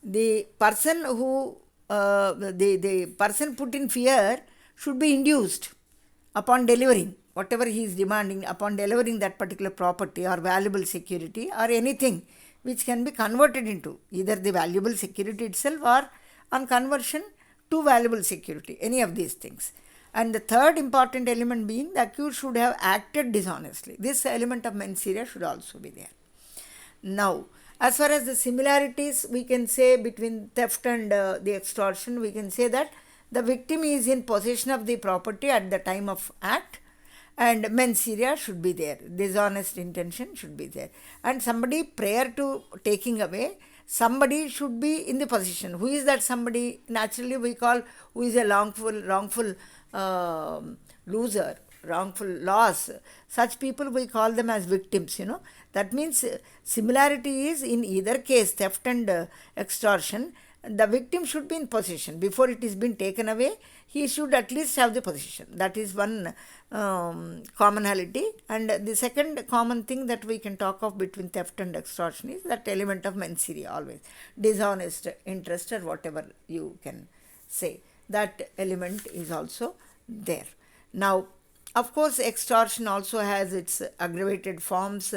the person who, the person put in fear should be induced upon delivering whatever he is demanding, upon delivering that particular property or valuable security or anything which can be converted into either the valuable security itself or on conversion to valuable security, any of these things. And the third important element being the accused should have acted dishonestly. This element of mens rea should also be there. Now, as far as the similarities we can say between theft and the extortion, we can say that the victim is in possession of the property at the time of act, and mens rea should be there, dishonest intention should be there, and somebody prior to taking away, somebody should be in the possession. Who is that somebody? Naturally we call, who is a wrongful loser, wrongful loss, such people we call them as victims. That means similarity is in either case, theft and extortion, the victim should be in possession. Before it is been taken away, he should at least have the possession. That is one commonality. And the second common thing that we can talk of between theft and extortion is that element of mens rea, always dishonest interest or whatever you can say, that element is also there. Now, of course, extortion also has its aggravated forms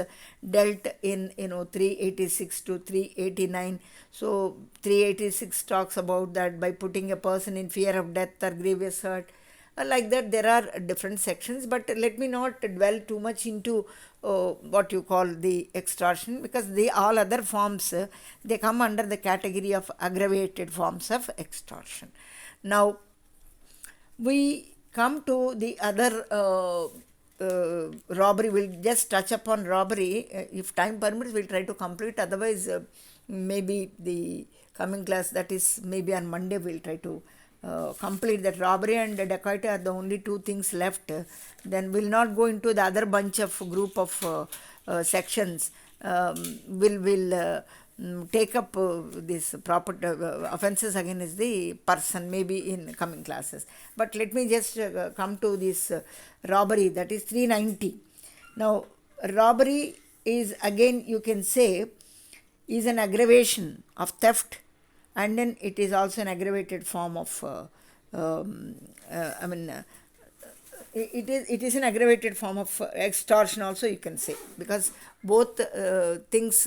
dealt in 386 to 389. So 386 talks about that by putting a person in fear of death or grievous hurt. Like that, there are different sections, but let me not dwell too much into what you call the extortion, because all other forms they come under the category of aggravated forms of extortion. Now we come to the other robbery. We'll just touch upon robbery. If time permits, we'll try to complete. Otherwise, maybe the coming class, that is maybe on Monday, we'll try to complete that. Robbery and dacoity are the only two things left. Then we'll not go into the other bunch of group of sections. We'll take up this property offences against the person maybe in coming classes. But let me just come to this robbery, that is 390. Now, robbery is, again you can say, is an aggravation of theft, and then it is also an aggravated form of it is an aggravated form of extortion also, you can say, because both things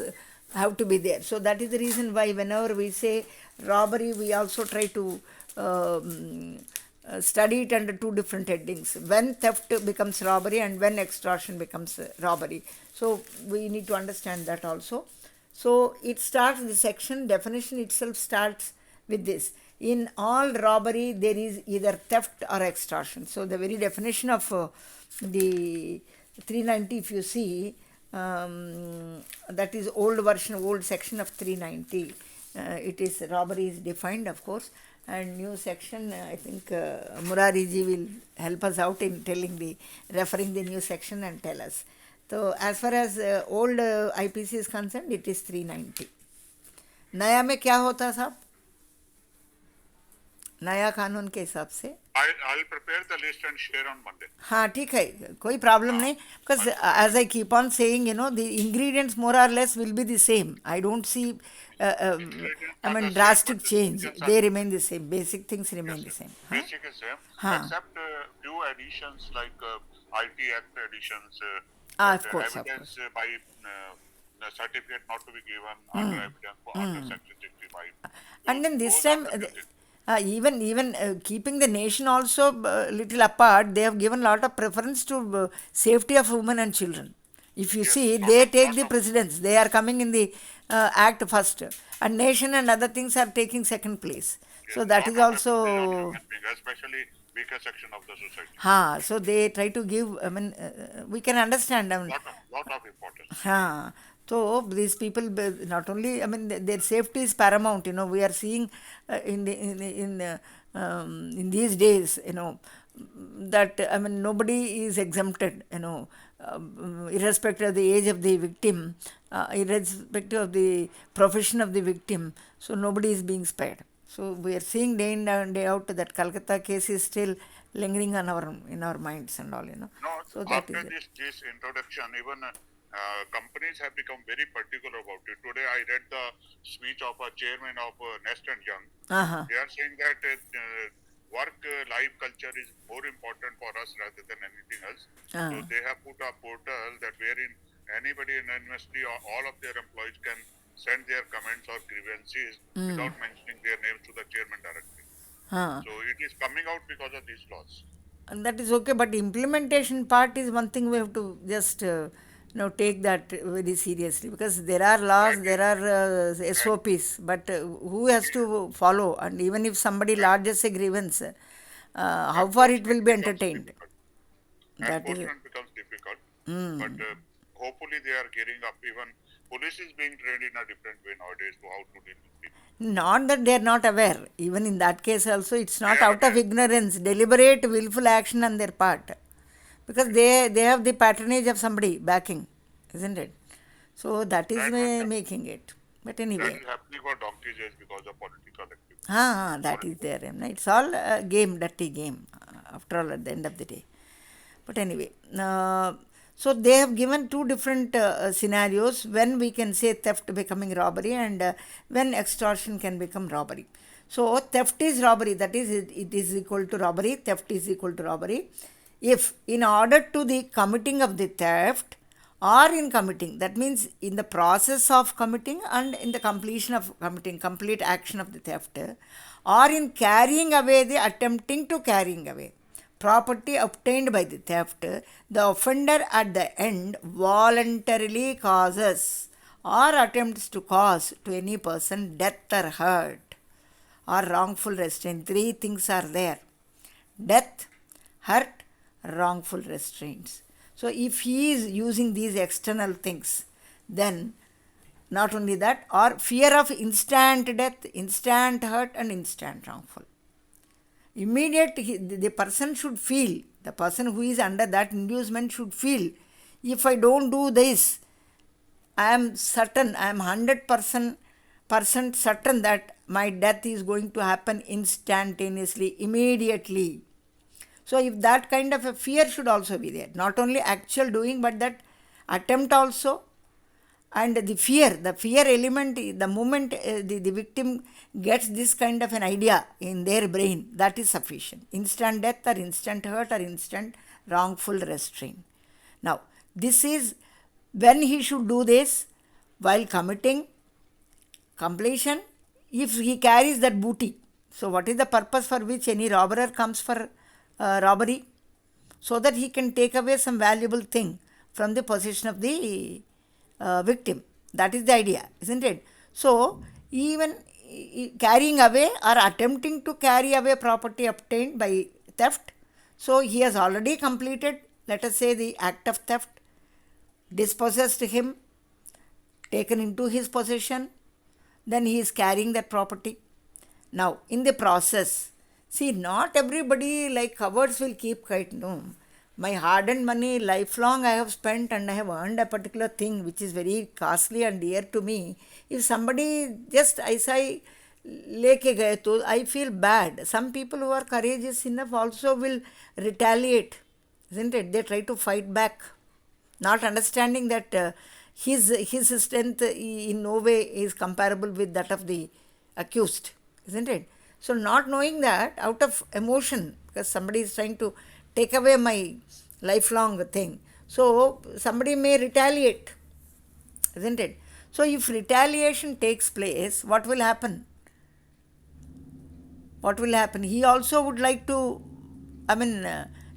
have to be there. So that is the reason why whenever we say robbery, we also try to study it under two different headings. When theft becomes robbery and when extortion becomes robbery. So we need to understand that also. So it starts, the section definition itself starts with this. In all robbery, there is either theft or extortion. So the very definition of the 390, if you see, that is old version, old section of 390. It is robbery is defined, of course, and new section. I think Murariji will help us out in referring the new section and tell us. So as far as old IPC is concerned, it is 390. नया में क्या होता साहब? नया कानून के हिसाब से I'll prepare the list and share on Monday. हाँ ठीक है, कोई प्रॉब्लम नहीं, because as I keep on saying, the ingredients more or less will be the same. I don't see drastic change. They remain the same. Basic things remain the same. Basic is same, except few additions like IT Act additions. Of course, evidence by certificate not to be given under evidence under Section 65. And then this time, even keeping the nation also little apart, they have given a lot of preference to safety of women and children. If you see, they take the precedence. They are coming in the act first, and nation and other things are taking second place. So that is also, especially weaker section of the society. So they try to give. We can understand. Lot of importance. So these people, not only, their safety is paramount. We are seeing in these days, that nobody is exempted. Irrespective of the age of the victim, irrespective of the profession of the victim, so nobody is being spared. So we are seeing day in and day out that Calcutta case is still lingering on in our minds and all. No, so after that is this introduction, even companies have become very particular about it. Today I read the speech of a chairman of Nest and Young. They are saying that work-life culture is more important for us rather than anything else. So they have put a portal that wherein anybody in NFSU or all of their employees can send their comments or grievances without mentioning their names to the chairman directly. So it is coming out because of these laws. And that is okay, but implementation part is one thing we have to just take that very seriously, because there are laws, there are SOPs, but who has to follow? And even if somebody lodges a grievance, how far it will be entertained? Enforcement becomes difficult, but hopefully they are gearing up. Even police is being trained in a different way nowadays to how to deal with people. Not that they are not aware. Even in that case also, it's not out of ignorance, deliberate, willful action on their part. Because they have the patronage of somebody backing, isn't it? So that is making it. But anyway. That is happening for donkey's age because of political activity. That is there. It's all a game, dirty game, after all, at the end of the day. But anyway, so they have given two different scenarios when we can say theft becoming robbery and when extortion can become robbery. So theft is robbery, that is, it is equal to robbery, theft is equal to robbery. If in order to the committing of the theft or in committing, that means in the process of committing and in the completion of committing, complete action of the theft, or in carrying away, the attempting to carrying away property obtained by the theft, the offender at the end voluntarily causes or attempts to cause to any person death or hurt or wrongful restraint. Three things are there: death, hurt, wrongful restraints. So if he is using these external things, then not only that, or fear of instant death, instant hurt and instant wrongful. Immediate, the person should feel, the person who is under that inducement should feel, if I don't do this, I am certain, I am 100% certain that my death is going to happen instantaneously, immediately. So if that kind of a fear should also be there, not only actual doing, but that attempt also, and the fear element, the moment the victim gets this kind of an idea in their brain, that is sufficient. Instant death or instant hurt or instant wrongful restraint. Now, this is when he should do this, while committing, completion, if he carries that booty, So what is the purpose for which any robber comes for robbery? So that he can take away some valuable thing from the possession of the victim. That is the idea, isn't it? So even carrying away or attempting to carry away property obtained by theft, so he has already completed, let us say, the act of theft, dispossessed him, taken into his possession, then he is carrying that property. Now, in the process, see, not everybody like cowards will keep quiet. No, my hard-earned money, lifelong I have spent and I have earned a particular thing which is very costly and dear to me. If somebody just ऐसा लेके गए तो I feel bad. Some people who are courageous enough also will retaliate, isn't it? They try to fight back, not understanding that his strength in no way is comparable with that of the accused, isn't it? So not knowing that, out of emotion, because somebody is trying to take away my lifelong thing, so somebody may retaliate, isn't it? So if retaliation takes place, what will happen? What will happen? He also would like to,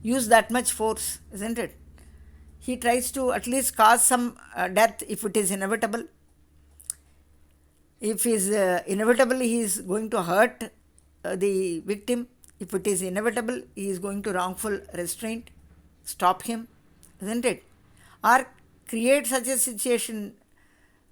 use that much force, isn't it? He tries to at least cause some death if it is inevitable. If it is inevitable, he is going to hurt the victim. If it is inevitable, he is going to wrongful restraint, stop him, isn't it? Or create such a situation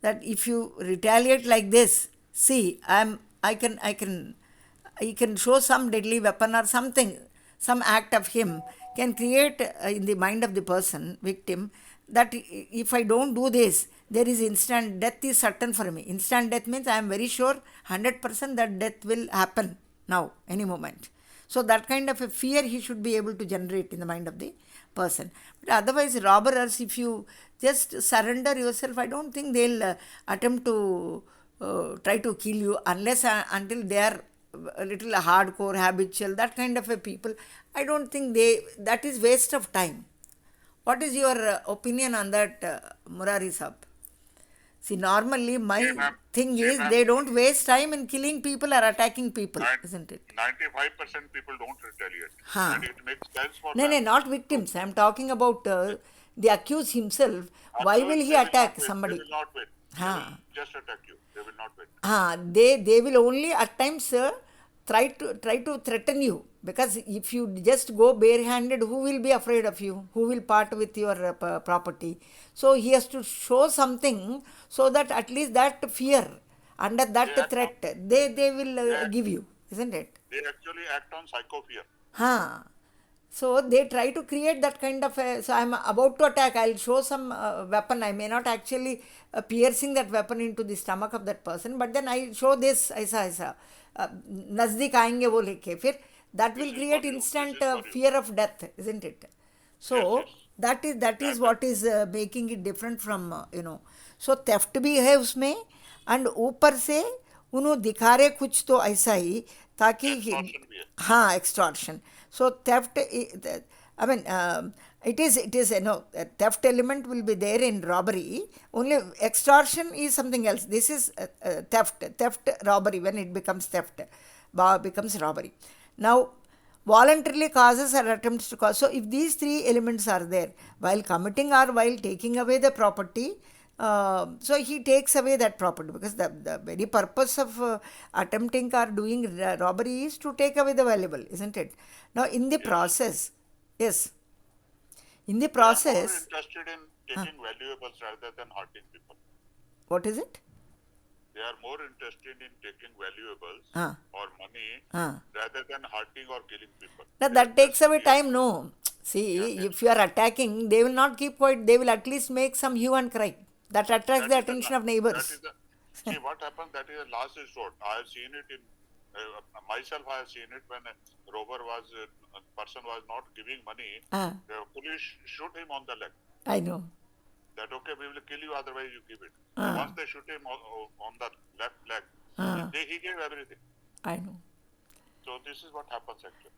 that if you retaliate like this, see, I can show some deadly weapon or something, some act of him can create in the mind of the person, victim, that if I don't do this, there is instant death is certain for me. Instant death means I am very sure 100% that death will happen now, any moment. So that kind of a fear he should be able to generate in the mind of the person. But otherwise, robbers, if you just surrender yourself, I don't think they'll attempt to try to kill you unless until they are a little hardcore, habitual, that kind of a people. I don't think that is waste of time. What is your opinion on that, Murari Saab? See, normally my thing is they don't waste time in killing people or attacking people, isn't it? 95% people don't retaliate. Huh. And it makes sense for No, them. not victims. I am talking about the accused himself. Why will he attack somebody? They will not win. They will just attack you. They will not win. They will only at times try to threaten you, because if you just go barehanded, who will be afraid of you? Who will part with your property? So he has to show something so that at least that fear, under that threat, they will give you, isn't it? They actually act on psycho fear. So they try to create that kind of so I'm about to attack, I'll show some weapon. I may not actually piercing that weapon into the stomach of that person, but then I show this ऐसा नजदीक आएंगे वो लेके, फिर that will create instant fear of death, isn't it? So that is what is making it different from so theft भी है उसमें, and ऊपर से उन्होंने दिखा रहे कुछ तो ऐसा ही ताकि extortion. So theft, it is theft element will be there in robbery. Only extortion is something else. This is theft robbery. When it becomes theft, becomes robbery. Now, voluntarily causes or attempts to cause. So if these three elements are there while committing or while taking away the property, so he takes away that property, because the very purpose of attempting or doing robbery is to take away the valuable, isn't it? Now in the process, in the process, they are more interested in taking valuables rather than hurting people. What is it? They are more interested in taking valuables or money rather than hurting or killing people. Now that takes away time, no. See, if you are attacking, they will not keep quiet. They will at least make some hue and cry. That attracts the attention of neighbors. See what happens, that is a last resort. I have seen it in, myself I have seen it when a person was not giving money, the police shoot him on the leg. I know. That okay, we will kill you, otherwise you give it. Once they shoot him on the left leg, he gave everything. I know. So this is what happens actually.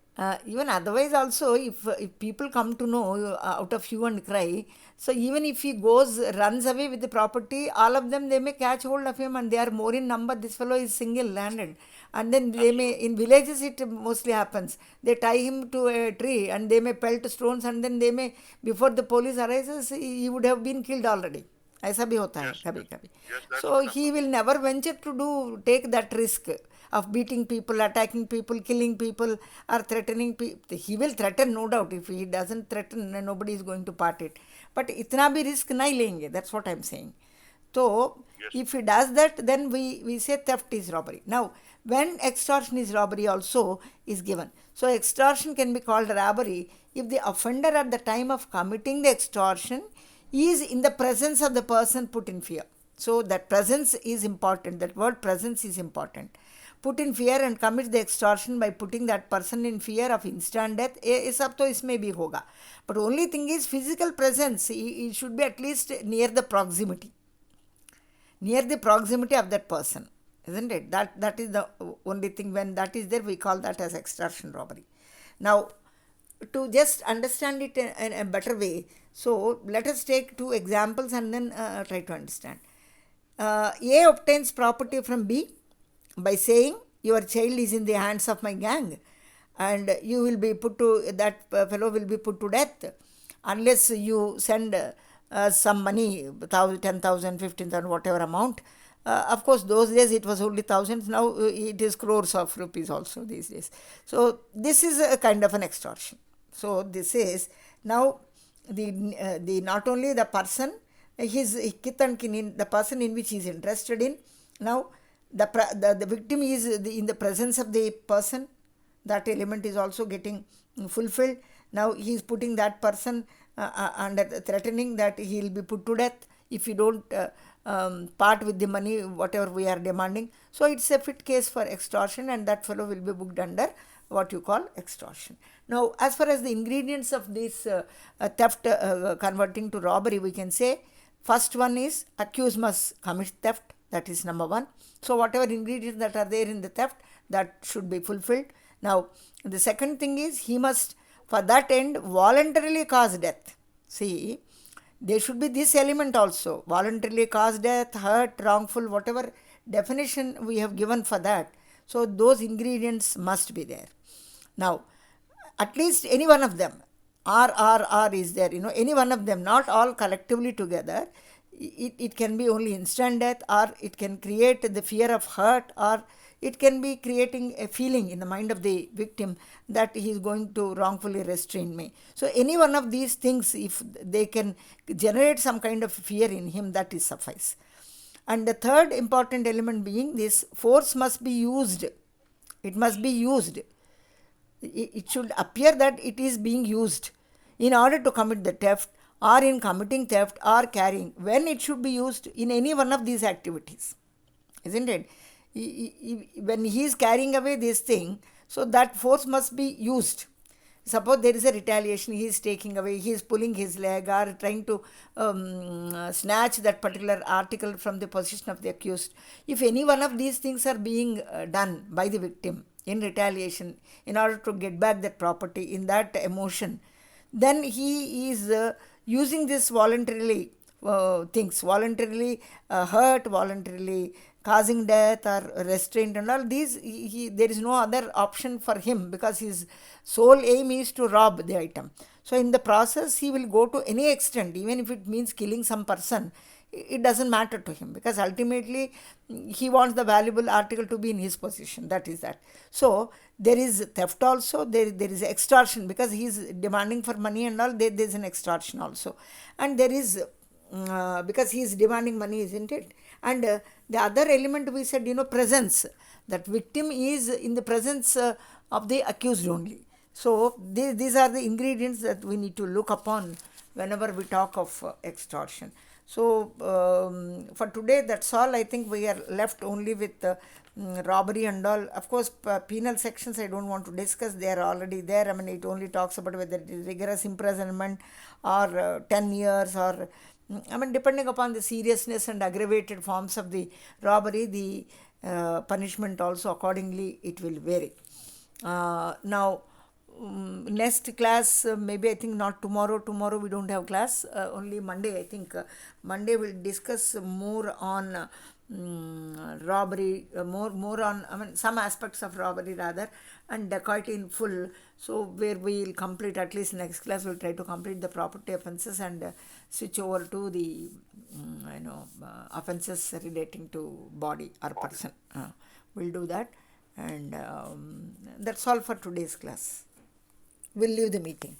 Even otherwise also, if people come to know out of hue and cry, so even if he runs away with the property, all of them, they may catch hold of him, and they are more in number. This fellow is single landed, and then they may, in villages it mostly happens, they tie him to a tree and they may pelt stones, and then they may, before the police arises, he would have been killed already. ऐसा भी होता है कभी कभी. that's So he will never venture to take that risk of beating people, attacking people, killing people, or threatening people. He will threaten, no doubt. If he doesn't threaten, nobody is going to part it. But इतना भी risk नहीं लेंगे. That's what I'm saying. So if he does that, then we say theft is robbery. Now, when extortion is robbery also is given. So extortion can be called robbery if the offender at the time of committing the extortion is in the presence of the person put in fear. So that presence is important. That word presence is important. Put in fear and commit the extortion by putting that person in fear of instant death. ये सब तो इसमें भी होगा. But only thing is physical presence. It should be at least near the proximity. Near the proximity of that person. Isn't it? That is the only thing. When that is there, we call that as extortion robbery. Now, to just understand it in a better way, so let us take two examples and then try to understand. A obtains property from B by saying, your child is in the hands of my gang, and you will be put to, that fellow will be put to death unless you send some money, 10,000, 15,000, whatever amount. Of course, those days it was only thousands. Now it is crores of rupees also these days. So this is a kind of an extortion. So this is now the not only the person, his kith and kin, the person in which he is interested in. Now the victim is in the presence of the person. That element is also getting fulfilled. Now he is putting that person under threatening that he will be put to death if you don't part with the money, whatever we are demanding. So it's a fit case for extortion, and that fellow will be booked under what you call extortion. Now, as far as the ingredients of this theft converting to robbery, we can say first one is accused must commit theft. That is number one. So whatever ingredients that are there in the theft, that should be fulfilled. Now, the second thing is he must, for that end, voluntarily cause death. See, there should be this element also. Voluntarily cause death, hurt, wrongful, whatever definition we have given for that. So those ingredients must be there. Now, at least any one of them, R is there, any one of them, not all collectively together. It can be only instant death, or it can create the fear of hurt, or it can be creating a feeling in the mind of the victim that he is going to wrongfully restrain me. So any one of these things, if they can generate some kind of fear in him, that is suffice. And the third important element being this force must be used. It must be used. It should appear that it is being used in order to commit the theft, or in committing theft or carrying, when it should be used in any one of these activities. Isn't it? When he is carrying away this thing, so that force must be used. Suppose there is a retaliation, he is taking away, he is pulling his leg, or trying to snatch that particular article from the possession of the accused. If any one of these things are being done by the victim in retaliation in order to get back that property in that emotion, then he is using this voluntarily things, voluntarily hurt, voluntarily causing death or restraint and all these. There is no other option for him, because his sole aim is to rob the item. So in the process, he will go to any extent, even if it means killing some person. It doesn't matter to him, because ultimately he wants the valuable article to be in his possession. That is that. So there is theft also, there is extortion, because he is demanding for money and all, there is an extortion also. And there is, because he is demanding money, isn't it? And the other element we said, presence. That victim is in the presence of the accused only. So these are the ingredients that we need to look upon whenever we talk of extortion. So for today, that's all. I think we are left only with robbery and all. Of course, penal sections I don't want to discuss. They are already there. I mean, it only talks about whether it is rigorous imprisonment or 10 years, or depending upon the seriousness and aggravated forms of the robbery, the punishment also accordingly it will vary. Now, next class, maybe I think not tomorrow. Tomorrow we don't have class. Only Monday. I think Monday we'll discuss more on robbery, more on, I mean, some aspects of robbery rather, and dacoity in full. So where we'll complete, at least next class we'll try to complete the property offences and switch over to the offences relating to body or person. We'll do that. And that's all for today's class. We'll leave the meeting.